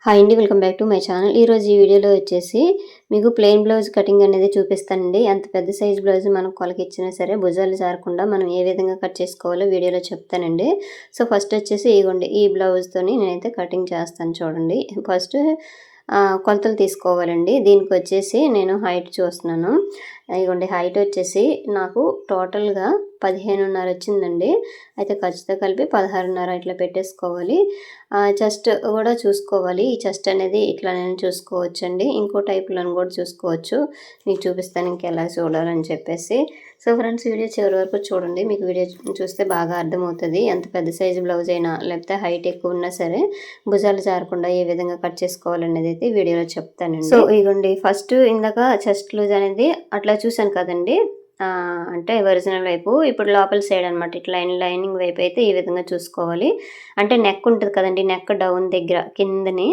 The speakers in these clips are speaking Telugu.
హాయ్ అండి, welcome back to my channel. ఈరోజు ఈ వీడియోలో వచ్చేసి మీకు ప్లెయిన్ బ్లౌజ్ కటింగ్ అనేది చూపిస్తానండి. ఎంత పెద్ద సైజ్ బ్లౌజ్ మనం కొలకి ఇచ్చినా సరే భుజాలు జారకుండా మనం ఏ విధంగా కట్ చేసుకోవాలో వీడియోలో చెప్తానండి. సో ఫస్ట్ వచ్చేసి ఇగోండి ఈ బ్లౌజ్తోని నేనైతే కటింగ్ చేస్తాను చూడండి. ఫస్ట్ కొలతలు తీసుకోవాలండి. దీనికి వచ్చేసి నేను హైట్ చూస్తున్నాను. ఇగోండి హైట్ వచ్చేసి నాకు టోటల్గా 15.5 వచ్చిందండి. అయితే ఖర్చుతో కలిపి 16.5 ఇట్లా పెట్టేసుకోవాలి. చెస్ట్ కూడా చూసుకోవాలి. ఈ చెస్ట్ అనేది ఇట్లా నేను చూసుకోవచ్చండి. ఇంకో టైప్లను కూడా చూసుకోవచ్చు. మీకు చూపిస్తాను ఇంకెలా చూడాలని చెప్పేసి. సో ఫ్రెండ్స్, వీడియో చివరి వరకు చూడండి. మీకు వీడియో చూస్తే బాగా అర్థమవుతుంది. ఎంత పెద్ద సైజు బ్లౌజ్ అయినా లేకపోతే హైట్ ఎక్కువ ఉన్నా సరే భుజాలు జారకుండా ఏ విధంగా కట్ చేసుకోవాలనేది అయితే వీడియోలో చెప్తానండి. సో ఇగోండి ఫస్ట్ ఇందాక చెస్ట్ లూజ్ అనేది అట్లా చూసాను కదండి, అంటే ఒరిజినల్ వైపు. ఇప్పుడు లోపల సైడ్ అనమాట, ఇట్లా లైనింగ్ వైపు అయితే ఈ విధంగా చూసుకోవాలి. అంటే నెక్ ఉంటుంది కదండి, నెక్ డౌన్ దగ్గర కిందని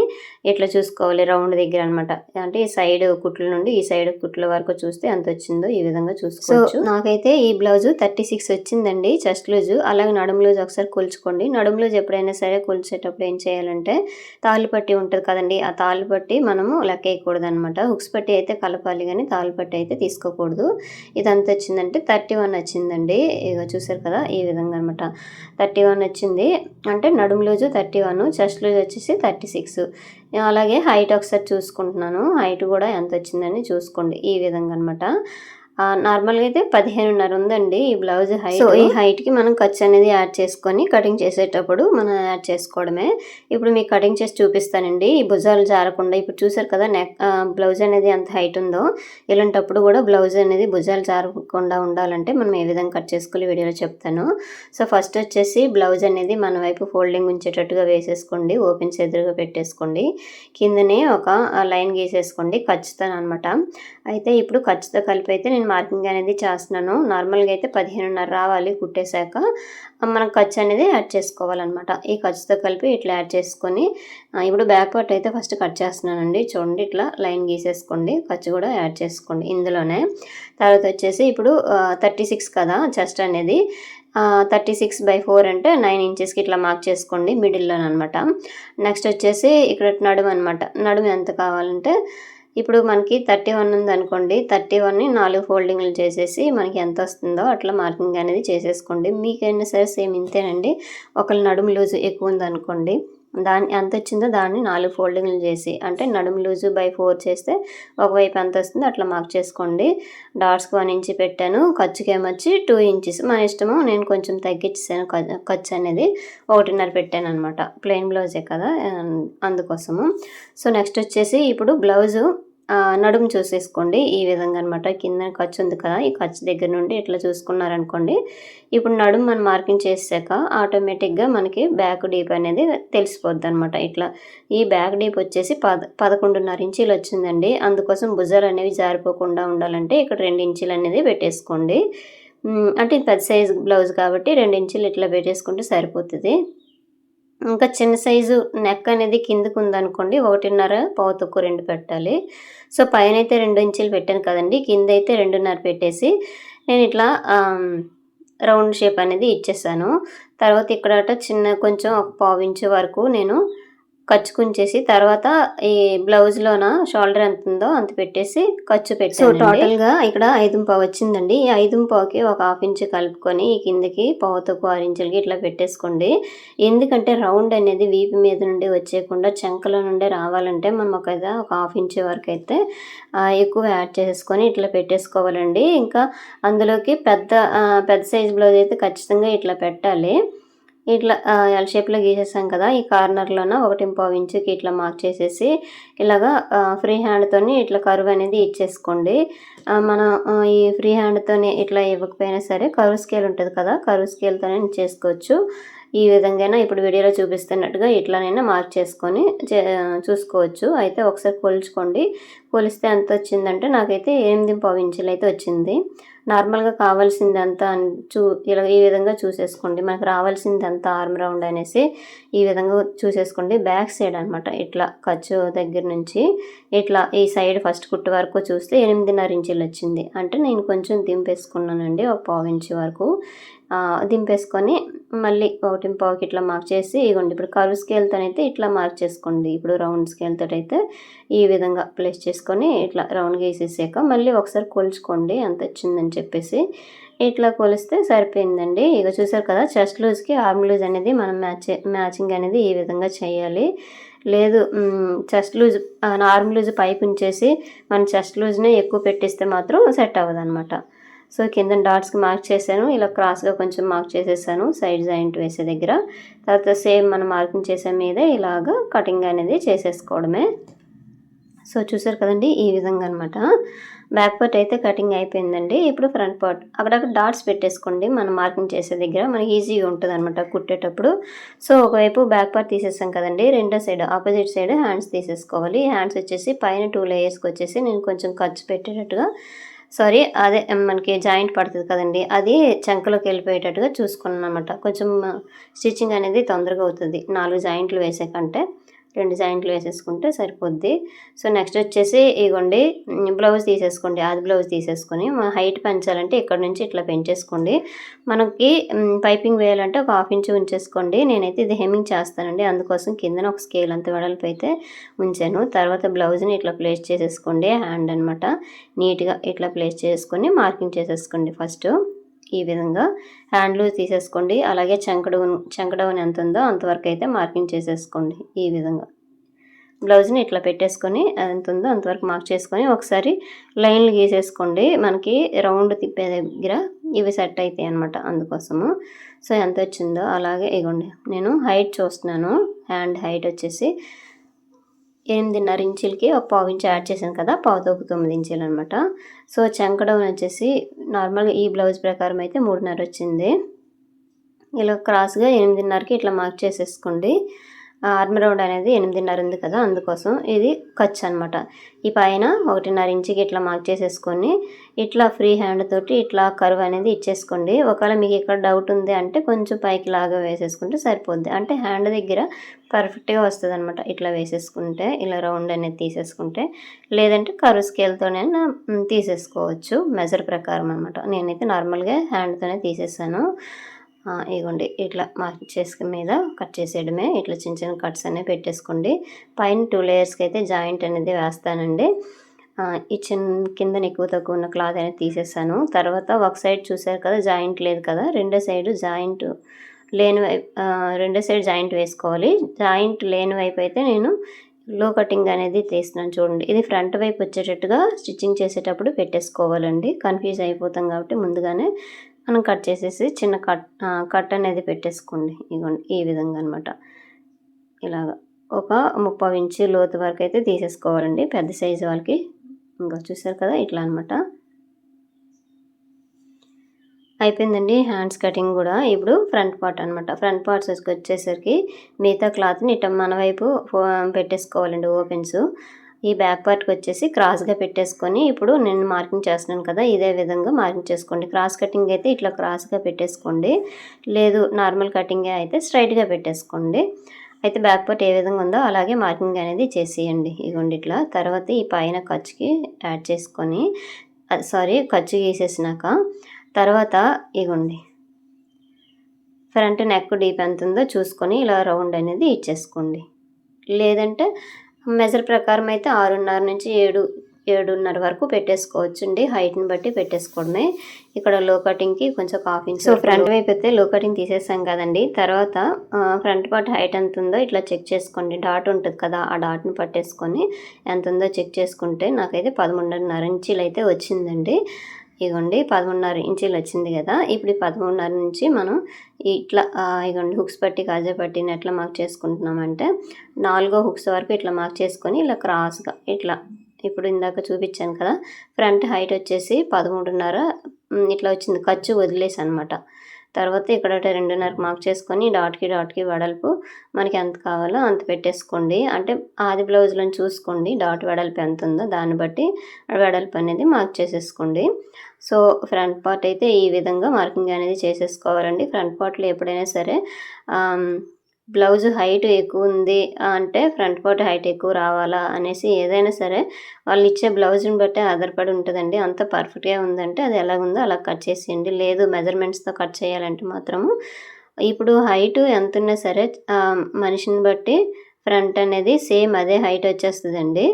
ఇట్లా చూసుకోవాలి, రౌండ్ దగ్గర అనమాట. అంటే ఈ సైడ్ కుట్ల నుండి ఈ సైడ్ కుట్ల వరకు చూస్తే ఎంత వచ్చిందో ఈ విధంగా చూసుకోవచ్చు. నాకైతే ఈ బ్లౌజ్ 36 వచ్చిందండి చెస్ట్ లూజ్. అలాగే నడుము లూజ్ ఒకసారి కొలుచుకోండి. నడుము లూజ్ ఎప్పుడైనా సరే కొలిచేటప్పుడు ఏం చేయాలంటే తాళ్ళు పట్టి ఉంటుంది కదండి, ఆ తాళ్ళు పట్టి మనము లెక్క వేయకూడదు అనమాట. హుక్స్ పట్టి అయితే కలపాలి కానీ తాళ్ళు పట్టి అయితే తీసుకోకూడదు. ఇదంతా వచ్చిందంటే 31 వచ్చిందండి. ఇక చూసారు కదా ఈ విధంగా అనమాట. 31 వచ్చింది అంటే నడుము లూజు 31, చెస్ట్ లూజ్ వచ్చేసి 36. అలాగే హైట్ ఒకసారి చూసుకుంటున్నాను. హైట్ కూడా ఎంత వచ్చిందని చూసుకోండి ఈ విధంగా అనమాట. నార్మల్గా అయితే 15.5 ఉందండి ఈ బ్లౌజ్ హైట్. సో ఈ హైట్కి మనం ఖర్చు అనేది యాడ్ చేసుకొని కటింగ్ చేసేటప్పుడు మనం యాడ్ చేసుకోవడమే. ఇప్పుడు మీకు కటింగ్ చేసి చూపిస్తానండి. ఈ భుజాలు జారకుండా ఇప్పుడు చూసారు కదా నెక్ బ్లౌజ్ అనేది ఎంత హైట్ ఉందో, ఇలాంటప్పుడు కూడా బ్లౌజ్ అనేది భుజాలు జారకుండా ఉండాలంటే మనం ఏ విధంగా కట్ చేసుకోవాలి వీడియోలో చెప్తాను. సో ఫస్ట్ వచ్చేసి బ్లౌజ్ అనేది మన వైపు ఫోల్డింగ్ ఉంచేటట్టుగా వేసేసుకోండి. ఓపెన్స్ ఎదురుగా పెట్టేసుకోండి. కిందనే ఒక లైన్ గీసేసుకోండి ఖర్చుతో అనమాట. అయితే ఇప్పుడు ఖర్చుతో కలిపి అయితే నేను మార్కింగ్ అనేది చేస్తున్నాను. నార్మల్గా అయితే 15.5 రావాలి. కుట్టేశాక మనం ఖర్చు అనేది యాడ్ చేసుకోవాలన్నమాట. ఈ ఖర్చుతో కలిపి ఇట్లా యాడ్ చేసుకొని ఇప్పుడు బ్యాక్ పార్ట్ అయితే ఫస్ట్ కట్ చేస్తున్నానండి. చూడండి ఇట్లా లైన్ గీసేసుకోండి, ఖర్చు కూడా యాడ్ చేసుకోండి ఇందులోనే. తర్వాత వచ్చేసి ఇప్పుడు 36 కదా చెస్ట్ అనేది, 36/4 అంటే 9 ఇంచెస్కి ఇట్లా మార్క్ చేసుకోండి మిడిల్లోనమాట. నెక్స్ట్ వచ్చేసి ఇక్కడ నడుము అనమాట. నడుము ఎంత కావాలంటే ఇప్పుడు మనకి 31 ఉందనుకోండి, 31ని 4 ఫోల్డింగ్లు చేసేసి మనకి ఎంత వస్తుందో అట్లా మార్కింగ్ అనేది చేసేసుకోండి. మీకైనా సరే సేమ్ ఇంతేనండి. ఒకళ్ళ నడుము లూజు ఎక్కువ ఉందనుకోండి, దాన్ని ఎంత వచ్చిందో దాన్ని 4 ఫోల్డింగ్లు చేసి అంటే నడుము లూజు /4 చేస్తే ఒకవైపు ఎంత వస్తుందో అట్లా మార్క్ చేసుకోండి. డాట్స్కి 1 ఇంచ్ పెట్టాను, ఖర్చుకేమొచ్చి 2 ఇంచెస్ మన ఇష్టము. నేను కొంచెం తగ్గించేసాను ఖర్చు అనేది, 1.5 పెట్టాను అనమాట. ప్లెయిన్ బ్లౌజే కదా అందుకోసము. సో నెక్స్ట్ వచ్చేసి ఇప్పుడు బ్లౌజు నడుము చూసేసుకోండి ఈ విధంగా అనమాట. కింద ఖర్చు ఉంది కదా, ఈ ఖర్చు దగ్గర నుండి ఇట్లా చూసుకున్నారనుకోండి. ఇప్పుడు నడుము మనం మార్కింగ్ చేసాక ఆటోమేటిక్గా మనకి బ్యాక్ డీప్ అనేది తెలిసిపోద్ది అనమాట. ఇట్లా ఈ బ్యాక్ డీప్ వచ్చేసి 11.5 ఇంచీలు వచ్చిందండి. అందుకోసం భుజాలు అనేవి జారిపోకుండా ఉండాలంటే ఇక్కడ 2 ఇంచీలు అనేది పెట్టేసుకోండి. అంటే పెద్ద సైజు బ్లౌజ్ కాబట్టి 2 ఇంచీలు ఇట్లా పెట్టేసుకుంటే సరిపోతుంది. ఇంకా చిన్న సైజు నెక్ అనేది కిందకు ఉందనుకోండి, 1.5 పావుతక్కువ 2 పెట్టాలి. సో పైన అయితే 2 ఇంచీలు పెట్టాను కదండి, కింద అయితే 2.5 పెట్టేసి నేను ఇట్లా రౌండ్ షేప్ అనేది ఇచ్చేసాను. తర్వాత ఇక్కడ చిన్న కొంచెం ఒక 1/4 ఇంచు వరకు నేను ఖర్చుకుంచేసి తర్వాత ఈ బ్లౌజ్లోన షోల్డర్ ఎంత ఉందో అంత పెట్టేసి ఖర్చు పెట్టాను. సో టోటల్గా ఇక్కడ 5.5 వచ్చిందండి. ఈ 5.5కి ఒక 1/2 ఇంచు కలుపుకొని ఈ కిందకి 1/4 ఇంచులకి ఇట్లా పెట్టేసుకోండి. ఎందుకంటే రౌండ్ అనేది వీపు మీద నుండి వచ్చేయకుండా చంకలో నుండి రావాలంటే మనం ఒక 1/2 ఇంచు వరకు అయితే ఎక్కువ యాడ్ చేసుకొని ఇట్లా పెట్టేసుకోవాలండి. ఇంకా అందులోకి పెద్ద సైజ్ బ్లౌజ్ అయితే ఖచ్చితంగా ఇట్లా పెట్టాలి. ఇట్లా ఎల్ షేప్లో గీసేసాం కదా, ఈ కార్నర్లోన 1.5 ఇంచుకి ఇట్లా మార్క్ చేసేసి ఇలాగా ఫ్రీ హ్యాండ్తోని ఇట్లా కర్వ్ అనేది ఇచ్చేసుకోండి. మనం ఈ ఫ్రీ హ్యాండ్తోని ఇట్లా ఇవ్వకపోయినా సరే కర్వ్ స్కేల్ ఉంటుంది కదా, కర్వ్ స్కేల్తోనే చేసుకోవచ్చు. ఈ విధంగా ఇప్పుడు వీడియోలో చూపిస్తున్నట్టుగా ఇట్లానైనా మార్క్ చేసుకొని చూసుకోవచ్చు. అయితే ఒకసారి కొలుచుకోండి. కొలిస్తే ఎంత వచ్చిందంటే నాకైతే 8.5 ఇంచులు అయితే వచ్చింది. నార్మల్‌గా కావాల్సిందంతా ఇలా ఈ విధంగా చూసేసుకోండి. మనకు రావాల్సిందంతా ఆర్మ్ రౌండ్ అనేసి ఈ విధంగా చూసేసుకోండి. బ్యాక్ సైడ్ అనమాట ఇట్లా ఖర్చు దగ్గర నుంచి ఇట్లా ఈ సైడ్ ఫస్ట్ కుట్టు వరకు చూస్తే 8.5 ఇంచీలు వచ్చింది. అంటే నేను కొంచెం దింపేసుకున్నానండి ఒక పావు ఇంచు వరకు. దింపేసుకొని మళ్ళీ 1.25కి ఇట్లా మార్క్ చేసి ఇగోండి ఇప్పుడు కర్వ్ స్కేల్‌తోనైతే ఇట్లా మార్క్ చేసుకోండి. ఇప్పుడు రౌండ్ స్కేల్‌తోటైతే ఈ విధంగా ప్లేస్ చేసుకొని ఇట్లా రౌండ్‌గా వేసేసాక మళ్ళీ ఒకసారి కొలుచుకోండి ఎంత వచ్చిందని చెప్పేసి. ఇట్లా కొలిస్తే సరిపోయిందండి. ఇక చూసారు కదా చెస్ట్ లూజ్‌కి ఆర్మ్ లూజ్ అనేది మనం మ్యాచింగ్ అనేది ఈ విధంగా చేయాలి. లేదు చెస్ట్ లూజ్ ఆర్మ్ లూజ్ పైకి ఉంచేసి మన చెస్ట్ లూజ్‌నే ఎక్కువ పెట్టిస్తే మాత్రం సెట్ అవ్వదనమాట. సో కింద డాట్స్కి మార్క్ చేశాను. ఇలా క్రాస్గా కొంచెం మార్క్ చేసేసాను సైడ్ జాయింట్ వేసే దగ్గర. తర్వాత సేమ్ మనం మార్కింగ్ చేసే మీదే ఇలాగా కటింగ్ అనేది చేసేసుకోవడమే. సో చూసారు కదండి ఈ విధంగా అనమాట. బ్యాక్ పార్ట్ అయితే కటింగ్ అయిపోయిందండి. ఇప్పుడు ఫ్రంట్ పార్ట్ అక్కడక్కడ డాట్స్ పెట్టేసుకోండి మనం మార్కింగ్ చేసే దగ్గర. మనకి ఈజీగా ఉంటుంది అనమాట కుట్టేటప్పుడు. సో ఒకవైపు బ్యాక్ పార్ట్ తీసేసాం కదండి. రెండో సైడ్ ఆపోజిట్ సైడ్ హ్యాండ్స్ తీసేసుకోవాలి. హ్యాండ్స్ వచ్చేసి పైన 2 లేయర్స్కి వచ్చేసి నేను కొంచెం ఖర్చు పెట్టేటట్టుగా అదే మనకి జాయింట్ పడుతుంది కదండి, అది చంకలోకి వెళ్ళిపోయేటట్టుగా చూసుకున్నాను అనమాట. కొంచెం స్టిచ్చింగ్ అనేది తొందరగా అవుతుంది 4 జాయింట్లు వేసే కంటే. 2 జాయింట్లు వేసేసుకుంటే సరిపోద్ది. సో నెక్స్ట్ వచ్చేసి ఇగోండి బ్లౌజ్ తీసేసుకోండి. ఆది బ్లౌజ్ తీసేసుకొని హైట్ పెంచాలంటే ఇక్కడ నుంచి ఇట్లా పెంచేసుకోండి. మనకి పైపింగ్ వేయాలంటే ఒక 1/2 ఇంచు ఉంచేసుకోండి. నేనైతే ఇది హెమ్మింగ్ చేస్తానండి, అందుకోసం కిందన ఒక స్కేల్ అంత వెడల్పు అయితే ఉంచాను. తర్వాత బ్లౌజ్ని ఇట్లా ప్లేస్ చేసేసుకోండి. హ్యాండ్ అనమాట నీట్గా ఇట్లా ప్లేస్ చేసుకొని మార్కింగ్ చేసేసుకోండి. ఫస్ట్ ఈ విధంగా హ్యాండ్ లూజ్ తీసేసుకోండి. అలాగే చంక డౌన్ ఎంత ఉందో అంతవరకు అయితే మార్కింగ్ చేసేసుకోండి. ఈ విధంగా బ్లౌజ్ని ఇట్లా పెట్టేసుకొని ఎంత ఉందో అంతవరకు మార్క్ చేసుకొని ఒకసారి లైన్లు గీసేసుకోండి. మనకి రౌండ్ తిప్పే దగ్గర ఇవి సెట్ అవుతాయి అనమాట, అందుకోసము. సో ఎంత వచ్చిందో అలాగే ఇగోండి నేను హైట్ చూస్తున్నాను. హ్యాండ్ హైట్ వచ్చేసి 8.5 ఇంచులకి ఒక పావు ఇంచు యాడ్ చేశాను కదా, పావుతోపు 9 ఇంచులు అనమాట. సో చంక డౌన్ వచ్చేసి నార్మల్గా ఈ బ్లౌజ్ ప్రకారం అయితే 3.5 వచ్చింది. ఇలా క్రాస్గా 8.5కి ఇట్లా మార్క్ చేసేసుకోండి. ఆర్మ్ రౌండ్ అనేది 8.5 ఉంది కదా, అందుకోసం ఇది ఖర్చు అనమాట. ఈ పైన 1.5 ఇంచుకి ఇట్లా మార్క్ చేసేసుకొని ఇట్లా ఫ్రీ హ్యాండ్ తోటి ఇట్లా కర్వ్ అనేది ఇచ్చేసుకోండి. ఒకవేళ మీకు ఇక్కడ డౌట్ ఉంది అంటే కొంచెం పైకి లాగా వేసేసుకుంటే సరిపోద్ది. అంటే హ్యాండ్ దగ్గర పర్ఫెక్ట్గా వస్తుంది అనమాట. ఇట్లా వేసేసుకుంటే ఇలా రౌండ్ అనేది తీసేసుకుంటే, లేదంటే కర్వ్ స్కేల్తోనే తీసేసుకోవచ్చు మెజర్ ప్రకారం అనమాట. నేనైతే నార్మల్గా హ్యాండ్తోనే తీసేసాను. ఇగోండి ఇట్లా మార్క్ చేసుకుని మీద కట్ చేసేయడమే. ఇట్లా చిన్న చిన్న కట్స్ అనేవి పెట్టేసుకోండి. పైన 2 లేయర్స్కి అయితే జాయింట్ అనేది వేస్తానండి. ఈ కింద ఎక్కువ తక్కువ ఉన్న క్లాత్ అనేది తీసేసాను. తర్వాత ఒక సైడ్ చూసారు కదా జాయింట్ లేదు కదా, రెండో సైడ్ జాయింట్ లేని వైపు రెండో సైడ్ జాయింట్ వేసుకోవాలి. జాయింట్ లేని వైపు అయితే నేను లో కటింగ్ అనేది తీస్తున్నాను చూడండి. ఇది ఫ్రంట్ వైపు వచ్చేటట్టుగా స్టిచ్చింగ్ చేసేటప్పుడు పెట్టేసుకోవాలండి. కన్ఫ్యూజ్ అయిపోతాం కాబట్టి ముందుగానే మనం కట్ చేసేసి చిన్న కట్ అనేది పెట్టేసుకోండి. ఇగోండి ఈ విధంగా అనమాట. ఇలాగ ఒక 30 ఇంచు లోతు వరకు అయితే తీసేసుకోవాలండి పెద్ద సైజు వాళ్ళకి. ఇంకా చూసారు కదా ఇట్లా అనమాట. అయిపోయిందండి హ్యాండ్స్ కటింగ్ కూడా. ఇప్పుడు ఫ్రంట్ పార్ట్ అనమాట. ఫ్రంట్ పార్ట్స్ వచ్చేసరికి మిగతా క్లాత్ని ఇట్లా మన వైపు పెట్టేసుకోవాలండి ఓపెన్స్. ఈ బ్యాక్ పార్ట్కి వచ్చేసి క్రాస్గా పెట్టేసుకొని ఇప్పుడు నేను మార్కింగ్ చేస్తున్నాను కదా, ఇదే విధంగా మార్కింగ్ చేసుకోండి. క్రాస్ కటింగ్ అయితే ఇట్లా క్రాస్గా పెట్టేసుకోండి, లేదు నార్మల్ కటింగే అయితే స్ట్రైట్గా పెట్టేసుకోండి. అయితే బ్యాక్ పార్ట్ ఏ విధంగా ఉందో అలాగే మార్కింగ్ అనేది చేసేయండి. ఇగోండి ఇట్లా. తర్వాత ఈ పైన ఖర్చుకి యాడ్ చేసుకొని ఖర్చు గీసేసినాక తర్వాత ఇగోండి ఫ్రంట్ నెక్ డీప్ ఎంత ఉందో చూసుకొని ఇలా రౌండ్ అనేది ఇచ్చేసుకోండి. లేదంటే మెజర్ ప్రకారం అయితే 6.5 నుంచి 7.5 వరకు పెట్టేసుకోవచ్చండి. హైట్ని బట్టి పెట్టేసుకోవడమే. ఇక్కడ లో కటింగ్కి కొంచెం 1/2 ఇంచ్. సో ఫ్రంట్ వైపు అయితే లో కటింగ్ తీసేసాం కదండి. తర్వాత ఫ్రంట్ పార్ట్ హైట్ ఎంత ఉందో ఇట్లా చెక్ చేసుకోండి. డాట్ ఉంటుంది కదా, ఆ డాట్ని పట్టేసుకొని ఎంత ఉందో చెక్ చేసుకుంటే నాకైతే 13.5 ఇంచీలు అయితే వచ్చిందండి. ఇగోండి 13.5 ఇంచీలు వచ్చింది కదా. ఇప్పుడు ఈ 13.5 నుంచి మనం ఇట్లా ఇగోండి హుక్స్ పట్టి కాజా పట్టిని ఎట్లా మార్క్ చేసుకుంటున్నామంటే 4 హుక్స్ వరకు ఇట్లా మార్క్ చేసుకొని ఇలా క్రాస్గా ఇట్లా ఇప్పుడు ఇందాక చూపించాను కదా, ఫ్రంట్ హైట్ వచ్చేసి 13.5 ఇట్లా వచ్చింది. ఖర్చు వదిలేసి అనమాట. తర్వాత ఇక్కడ 2.5 మార్క్ చేసుకొని డాట్‌కి వెడల్పు మనకి ఎంత కావాలో అంత పెట్టేసుకోండి. అంటే ఆది బ్లౌజ్‌లోని చూసుకోండి డాట్ వెడల్పు ఎంతుందో దాన్ని బట్టి వెడల్పు అనేది మార్క్ చేసేసుకోండి. సో, ఫ్రంట్ పార్ట్ అయితే ఈ విధంగా మార్కింగ్ అనేది చేసేసుకోవాలండి. ఫ్రంట్ పార్ట్‌లో ఎప్పుడైనా సరే బ్లౌజ్ హైట్ ఎక్కువుంది అంటే ఫ్రంట్ పార్ట్ హైట్ ఎక్కువ రావాలా అనేసి ఏదైనా సరే వాళ్ళు ఇచ్చే బ్లౌజ్‌ని బట్టే ఆధారపడి ఉంటదండి. అంత పర్ఫెక్ట్‌గా ఉందంటే అది ఎలాగుందో అలా కట్ చేసేయండి. లేదు మెజర్‌మెంట్స్‌తో కట్ చేయాలంటే మాత్రము ఇప్పుడు హైట్ ఎంతున్నా సరే మనిషిని బట్టి ఫ్రంట్ అనేది సేమ్ అదే హైట్ వచ్చేస్తదండి.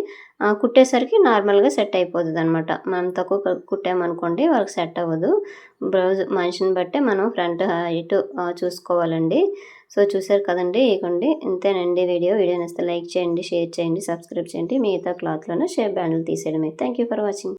కుట్టేసరికి నార్మల్‌గా సెట్ అయిపోతదనమాట. మనం తక్కువ కుట్టామనుకోండి వాళ్ళకి సెట్ అవ్వదు. బ్లౌజ్ మనిషిని బట్టే మనం ఫ్రంట్ హైట్ చూసుకోవాలండి. సో, చూసారు కదండీ! ఇగోండి ఇంతేనండి వీడియో. వీడియో నచ్చితే లైక్ చేయండి, షేర్ చేయండి, సబ్స్క్రైబ్ చేయండి. మిగతా క్లాత్‌లోనే షేప్ బ్యాండ్‌లు తీసేయడమే. Thank you for watching.